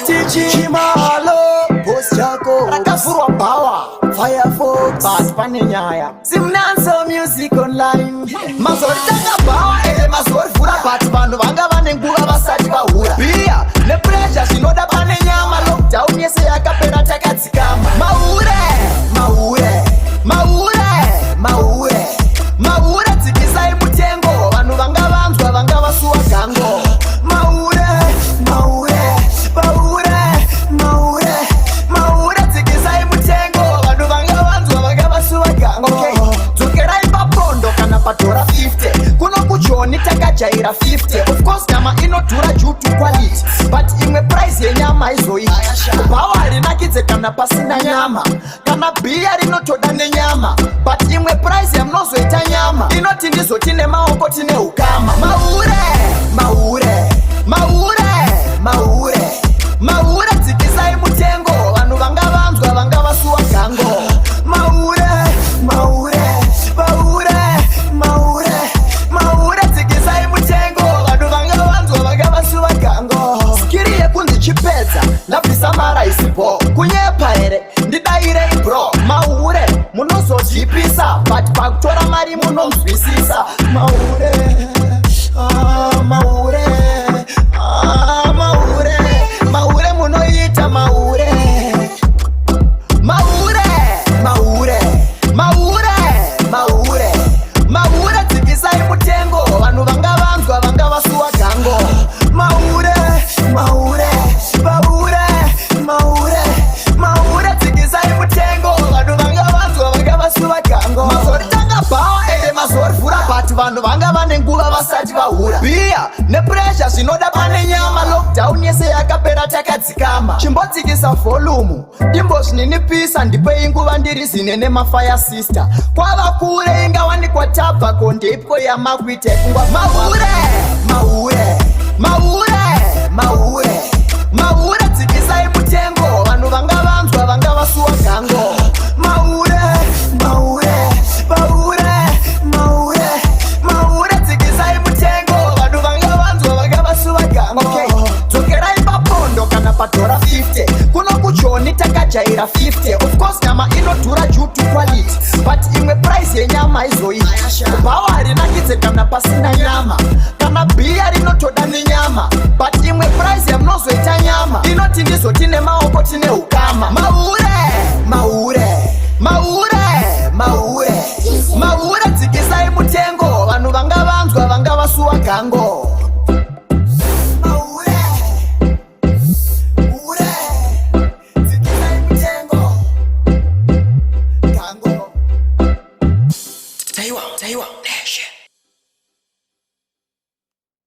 Chimalo post yako rakafurwa power Firefox but pane nyaya simnanso music online mazori tanga power mazori fura but vanhu vanga vane nguva vasati vahura bia ne pressure zvinoda pane nyama lockdown yese yakapera takadzikama maure dzikisai mutengo vanhu vanga vanzwa vanga vasuwa gango patora 50 kuno kuchoni takajaira 50 of course nyama inodhura due to quality but imwe price yenyama izoita bhawa rinakidze kana pasina nyama kana bhiya rinotoda nenyama but imwe price yamunozoita nyama inoti ndizoti nemaoko tine ukama maure dzikisai mutengo vanhu vanga vanzwa vanga vasuwa gango ndabvisa maraisipo kunyepa here ndidairei bro maure munozozvipisa but pakutora mari munonzwisisa maure munoita maure dzikisai mutengo vanhu vanga vanzwa vanga vasuwa gango maure dzikisai mutengo vanhu vanga vanzwa vanga vasuwa gango mazori tanga bhawa mazori vhura but vanhu vanga vane nguva vasati vahura bhiya nepressure zvinoda pane nyama lockdown yese yakapera takadzikama chimbodzikisa volume ndimbozvininipisa ndipei nguva ndiri zine nemafire sister kwava kure ingawanikwa tabva kondeipwo yamakuite kungwa maure dzikisai mutengo vanhu vanga vanzwa vanga vasuwa gango maure dzikisai mutengo vanhu vanga vanzwa vanga vasuwa gango dzokerai papondo kana padhora 50 kuno kuchoni takajaira 50 of course nyama inodhura due to quality but imwe price yenyama izoita bhawa rinakidze kana pasina nyama kana bhiya rinotoda nenyama but imwe price yamunozoita nyama inoti ndizoti nemaoko tine ukama maure dzikisai mutengo vanhu vanga vanzwa vanga vasuwa gango Taiwan,